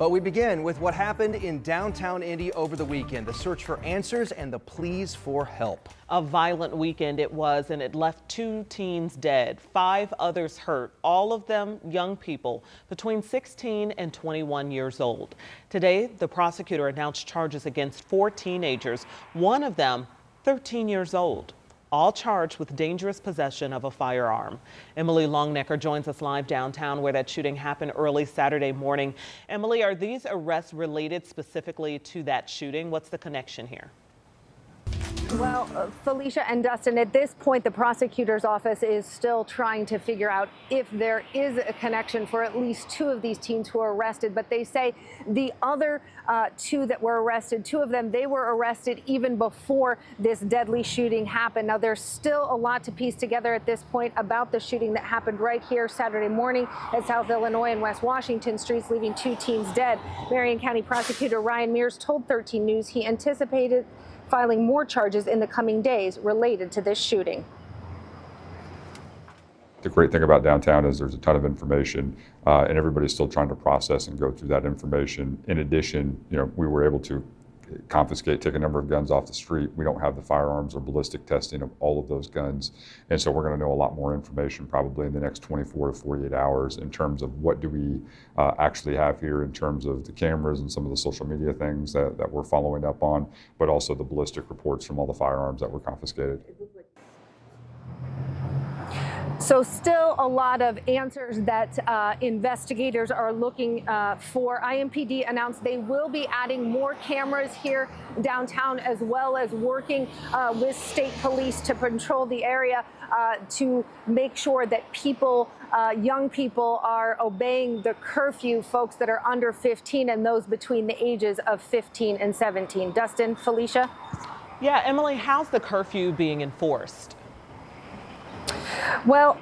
But we begin with what happened in downtown Indy over the weekend, the search for answers and the pleas for help. A violent weekend it was, and it left 2 teens dead, 5 others hurt, all of them young people between 16 and 21 years old. Today, the prosecutor announced charges against 4 teenagers, one of them 13 years old, all charged with dangerous possession of a firearm. Emily Longnecker joins us live downtown where that shooting happened early Saturday morning. Emily, are these arrests related specifically to that shooting? What's the connection here? Well, Felicia and Dustin, at this point, the prosecutor's office is still trying to figure out if there is a connection for at least 2 of these teens who were arrested. But they say the other 2 that were arrested, 2 of them, they were arrested even before this deadly shooting happened. Now, there's still a lot to piece together at this point about the shooting that happened right here Saturday morning at South Illinois and West Washington streets, leaving 2 teens dead. Marion County Prosecutor Ryan Mears told 13 News he anticipated filing more charges in the coming days related to this shooting. The great thing about downtown is there's a ton of information and everybody's still trying to process and go through that information. In addition, we were able to take a number of guns off the street. We don't have the firearms or ballistic testing of all of those guns. And so we're going to know a lot more information probably in the next 24 to 48 hours in terms of what do we actually have here in terms of the cameras and some of the social media things that we're following up on, but also the ballistic reports from all the firearms that were confiscated. So still a lot of answers that investigators are looking for. IMPD announced they will be adding more cameras here downtown, as well as working with state police to patrol the area to make sure that people, young people, are obeying the curfew, folks that are under 15 and those between the ages of 15 and 17. Dustin, Felicia? Yeah, Emily, how's the curfew being enforced? Well,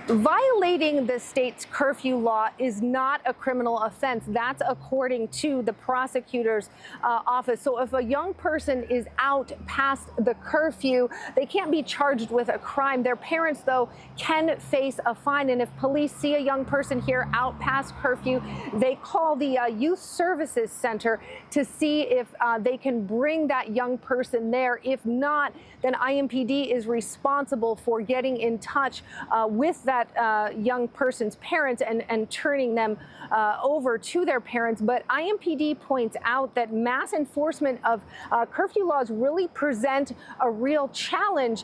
violating the state's curfew law is not a criminal offense. That's according to the prosecutor's office. So if a young person is out past the curfew, they can't be charged with a crime. Their parents, though, can face a fine. And if police see a young person here out past curfew, they call the Youth Services Center to see if they can bring that young person there. If not, then IMPD is responsible for getting in touch with that young person's parents and turning them over to their parents. But IMPD points out that mass enforcement of curfew laws really present a real challenge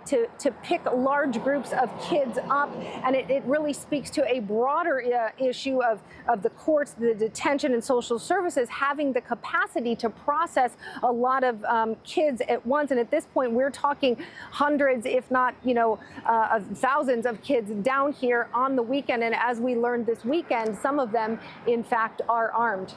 to pick large groups of kids up. And it really speaks to a broader issue of the courts, the detention and social services having the capacity to process a lot of kids at once. And at this point, we're talking hundreds, if not, thousands of kids down here on the weekend. And as we learned this weekend, some of them, in fact, are armed.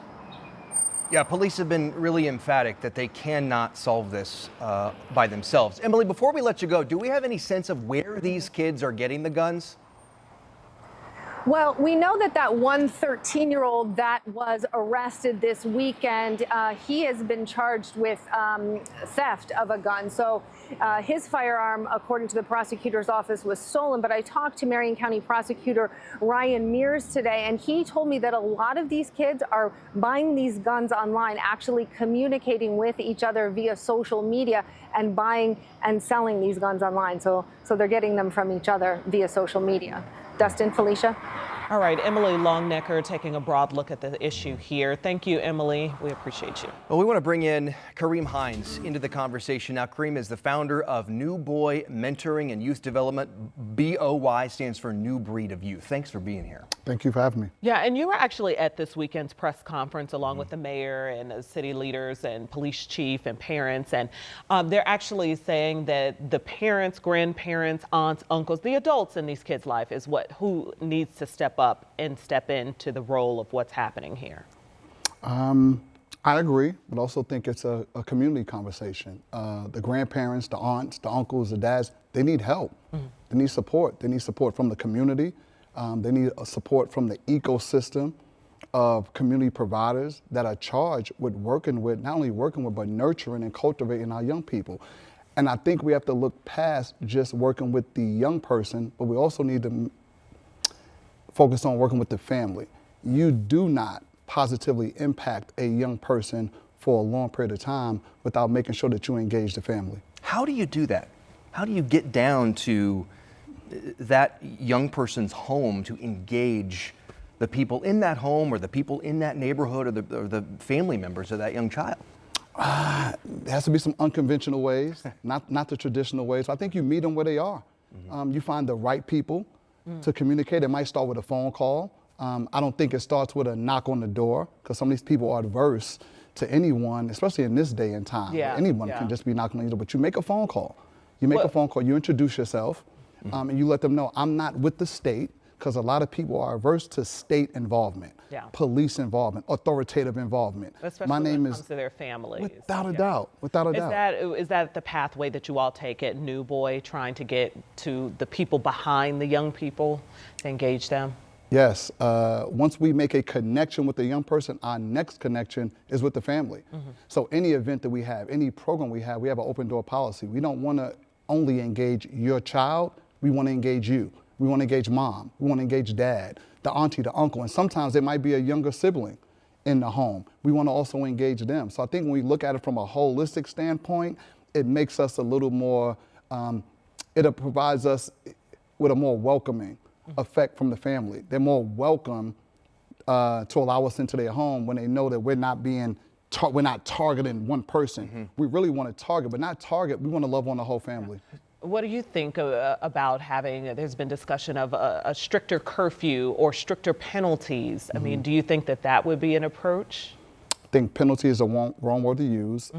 Yeah, police have been really emphatic that they cannot solve this by themselves. Emily, before we let you go, do we have any sense of where these kids are getting the guns? Well, we know that one 13-year-old that was arrested this weekend, he has been charged with theft of a gun. So his firearm, according to the prosecutor's office, was stolen. But I talked to Marion County Prosecutor Ryan Mears today, and he told me that a lot of these kids are buying these guns online, actually communicating with each other via social media and buying and selling these guns online. So they're getting them from each other via social media. Dustin, Felicia? All right, Emily Longnecker taking a broad look at the issue here. Thank you, Emily. We appreciate you. Well, we want to bring in Kareem Hines into the conversation. Now, Kareem is the founder of New Boy Mentoring and Youth Development. BOY stands for New Breed of Youth. Thanks for being here. Thank you for having me. Yeah, and you were actually at this weekend's press conference along with the mayor and the city leaders and police chief and parents. And they're actually saying that the parents, grandparents, aunts, uncles, the adults in these kids' life is who needs to step up and step into the role of what's happening here. I agree, but also think it's a community conversation. The grandparents, the aunts, the uncles, the dads, they need help. Mm-hmm. They need support. They need support from the community. They need support from the ecosystem of community providers that are charged with not only working with, but nurturing and cultivating our young people. And I think we have to look past just working with the young person, but we also need to focus on working with the family. You do not positively impact a young person for a long period of time without making sure that you engage the family. How do you do that? How do you get down to that young person's home to engage the people in that home or the people in that neighborhood or the family members of that young child? There has to be some unconventional ways, not the traditional ways. I think you meet them where they are. You find the right people to communicate. It might start with a phone call. I don't think it starts with a knock on the door, because some of these people are adverse to anyone, especially in this day and time. Where anyone can just be knocking on your door. But you make a phone call. You make a phone call, you introduce yourself, and you let them know, I'm not with the state, because a lot of people are averse to state involvement, police involvement, authoritative involvement. Especially My name when it is comes to their families. Without a doubt, without a doubt. Is that the pathway that you all take at New Boy, trying to get to the people behind the young people to engage them? Yes. Once we make a connection with the young person, our next connection is with the family. So any event that we have, any program we have an open door policy. We don't want to only engage your child, we want to engage you. We want to engage mom, we want to engage dad, the auntie, the uncle, and sometimes there might be a younger sibling in the home. We want to also engage them. So I think when we look at it from a holistic standpoint, it makes us a little more, it provides us with a more welcoming effect from the family. They're more welcome to allow us into their home when they know that we're not targeting one person. We really want to target, but not target. We want to love on the whole family. What do you think about having, there's been discussion of a stricter curfew or stricter penalties. I mean, do you think that that would be an approach? I think penalty is a wrong word to use.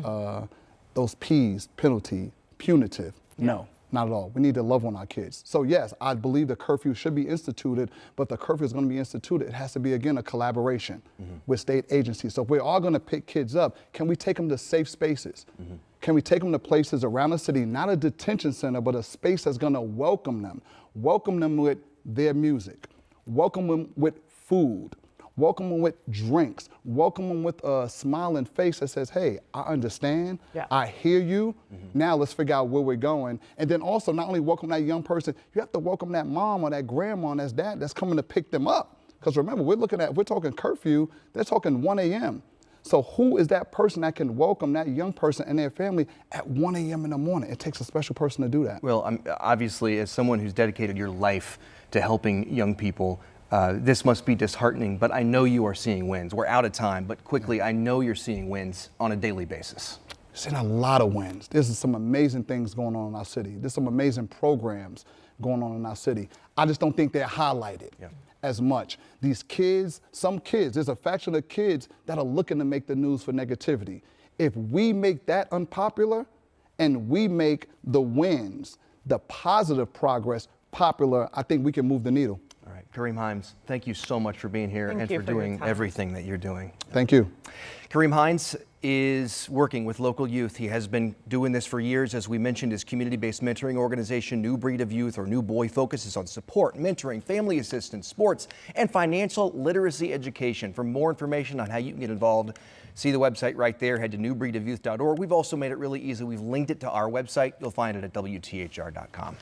Those P's, penalty, punitive, no. Not at all. We need to love on our kids. So yes, I believe the curfew should be instituted, but the curfew is going to be instituted. It has to be, again, a collaboration with state agencies. So if we're all going to pick kids up, can we take them to safe spaces? Can we take them to places around the city, not a detention center, but a space that's going to welcome them with their music, welcome them with food, welcome them with drinks, welcome them with a smiling face that says, hey, I understand, I hear you, now let's figure out where we're going. And then also not only welcome that young person, you have to welcome that mom or that grandma and that dad that's coming to pick them up. Because remember, we're talking curfew, they're talking 1 a.m. So who is that person that can welcome that young person and their family at 1 a.m. in the morning? It takes a special person to do that. Well, obviously, as someone who's dedicated your life to helping young people, this must be disheartening, but I know you are seeing wins. We're out of time, but quickly, I know you're seeing wins on a daily basis. Seeing a lot of wins. There's some amazing things going on in our city. There's some amazing programs going on in our city. I just don't think they're highlighted as much. These kids, some kids, there's a faction of kids that are looking to make the news for negativity. If we make that unpopular and we make the wins, the positive progress popular, I think we can move the needle. All right, Kareem Hines, thank you so much for being here and for doing everything that you're doing. Thank you. Kareem Hines is working with local youth. He has been doing this for years. As we mentioned, his community-based mentoring organization, New Breed of Youth, or New Boy, focuses on support, mentoring, family assistance, sports, and financial literacy education. For more information on how you can get involved, see the website right there. Head to newbreedofyouth.org. We've also made it really easy. We've linked it to our website. You'll find it at WTHR.com.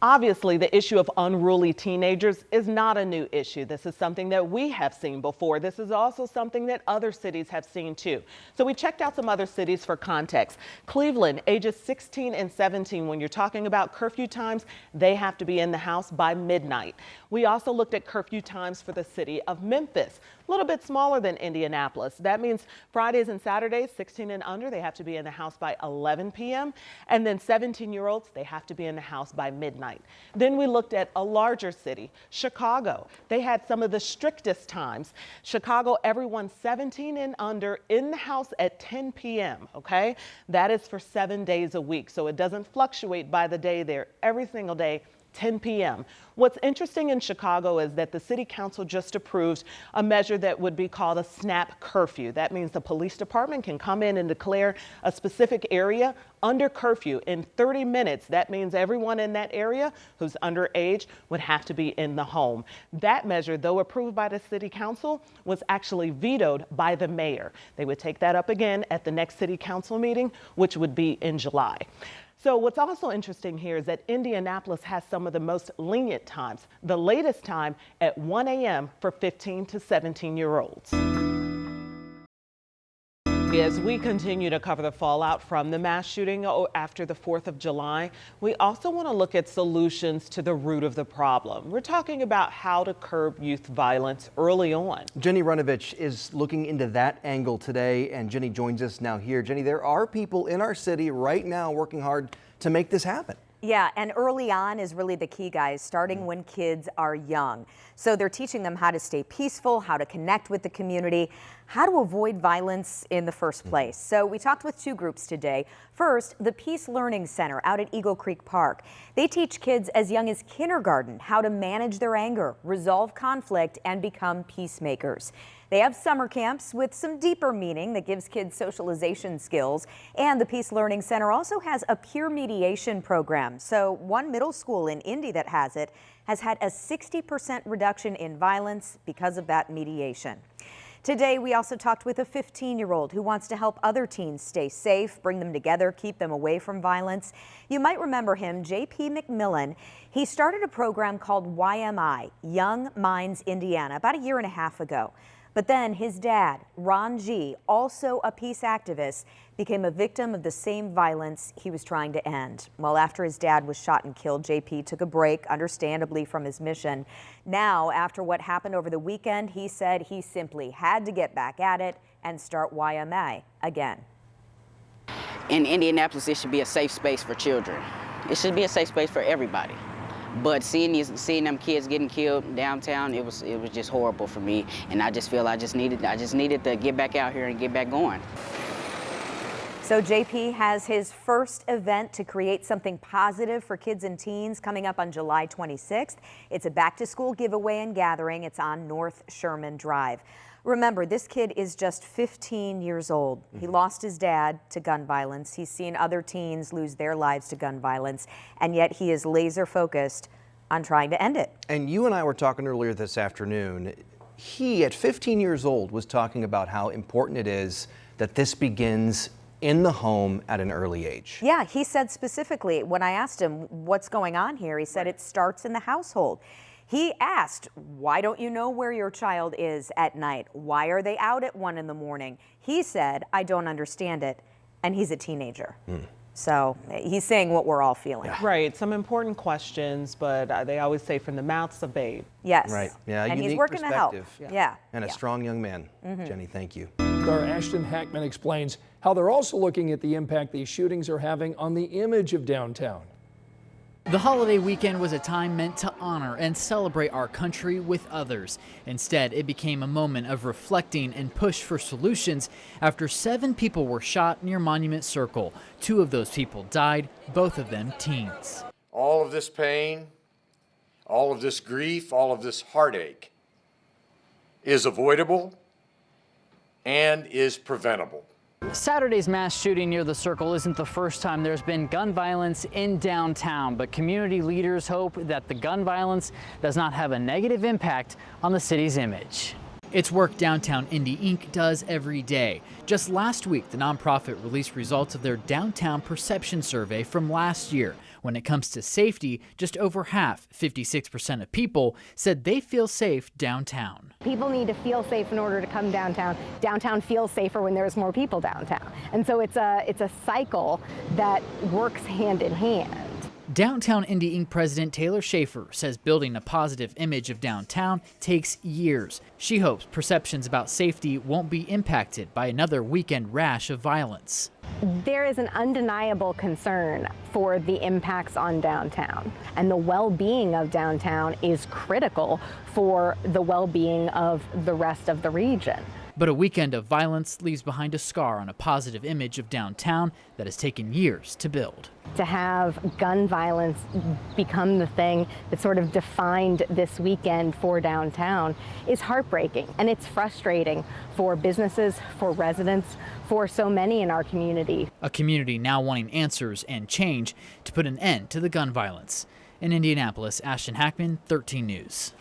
Obviously, the issue of unruly teenagers is not a new issue. This is something that we have seen before. This is also something that other cities have seen too. So we checked out some other cities for context. Cleveland, ages 16 and 17, when you're talking about curfew times, they have to be in the house by midnight. We also looked at curfew times for the city of Memphis, a little bit smaller than Indianapolis. That means Fridays and Saturdays, 16 and under, they have to be in the house by 11 p.m. And then 17-year-olds, they have to be in the house by midnight. Then we looked at a larger city, Chicago. They had some of the strictest times. Chicago, everyone 17 and under in the house at 10 p.m., okay? That is for 7 days a week, so it doesn't fluctuate by the day there. Every single day, 10 p.m. What's interesting in Chicago is that the city council just approved a measure that would be called a snap curfew. That means the police department can come in and declare a specific area under curfew in 30 minutes. That means everyone in that area who's underage would have to be in the home. That measure, though approved by the city council, was actually vetoed by the mayor. They would take that up again at the next city council meeting, which would be in July. So what's also interesting here is that Indianapolis has some of the most lenient times. The latest time at 1 a.m. for 15 to 17-year-olds. As we continue to cover the fallout from the mass shooting after the 4th of July, we also want to look at solutions to the root of the problem. We're talking about how to curb youth violence early on. Jenny Runovich is looking into that angle today, and Jenny joins us now here. Jenny, there are people in our city right now working hard to make this happen. Yeah, and early on is really the key, guys, starting when kids are young. So they're teaching them how to stay peaceful, how to connect with the community, how to avoid violence in the first place. So we talked with two groups today. First, the Peace Learning Center out at Eagle Creek Park. They teach kids as young as kindergarten how to manage their anger, resolve conflict, and become peacemakers. They have summer camps with some deeper meaning that gives kids socialization skills. And the Peace Learning Center also has a peer mediation program. So one middle school in Indy that has it has had a 60% reduction in violence because of that mediation. Today, we also talked with a 15-year-old who wants to help other teens stay safe, bring them together, keep them away from violence. You might remember him, J.P. McMillan. He started a program called YMI, Young Minds Indiana, about a year and a half ago. But then his dad, Ron G., also a peace activist, became a victim of the same violence he was trying to end. Well, after his dad was shot and killed, JP took a break, understandably, from his mission. Now, after what happened over the weekend, he said he simply had to get back at it and start YMA again. In Indianapolis, it should be a safe space for children. It should be a safe space for everybody. But seeing them kids getting killed downtown, it was just horrible for me. And I just feel I just needed to get back out here and get back going. So JP has his first event to create something positive for kids and teens coming up on July 26th. It's a back-to-school giveaway and gathering. It's on North Sherman Drive. Remember, this kid is just 15 years old. He lost his dad to gun violence. He's seen other teens lose their lives to gun violence, and yet he is laser focused on trying to end it. And you and I were talking earlier this afternoon. He, at 15 years old, was talking about how important it is that this begins in the home at an early age. Yeah, he said specifically, when I asked him what's going on here, he said it starts in the household. He asked, why don't you know where your child is at night? Why are they out at 1 in the morning? He said, I don't understand it. And he's a teenager. So he's saying what we're all feeling. Yeah. Right, some important questions, but they always say from the mouths of babe. Yes. Right. Yeah, and unique he's working to help. perspective. Yeah. And a strong young man. Jenny, thank you. Our Ashton Hackman explains how they're also looking at the impact these shootings are having on the image of downtown. The holiday weekend was a time meant to honor and celebrate our country with others. Instead, it became a moment of reflecting and push for solutions after 7 people were shot near Monument Circle. 2 of those people died, both of them teens. All of this pain, all of this grief, all of this heartache is avoidable and is preventable. Saturday's mass shooting near the Circle isn't the first time there's been gun violence in downtown, but community leaders hope that the gun violence does not have a negative impact on the city's image. It's work Downtown Indy Inc. does every day. Just last week, the nonprofit released results of their downtown perception survey from last year. When it comes to safety, just over half, 56% of people, said they feel safe downtown. People need to feel safe in order to come downtown. Downtown feels safer when there's more people downtown. And so it's a cycle that works hand in hand. Downtown Indy Inc. President Taylor Schaefer says building a positive image of downtown takes years. She hopes perceptions about safety won't be impacted by another weekend rash of violence. There is an undeniable concern for the impacts on downtown, and the well-being of downtown is critical for the well-being of the rest of the region. But a weekend of violence leaves behind a scar on a positive image of downtown that has taken years to build. To have gun violence become the thing that sort of defined this weekend for downtown is heartbreaking, and it's frustrating for businesses, for residents, for so many in our community. A community now wanting answers and change to put an end to the gun violence. In Indianapolis, Ashton Hackman, 13 News.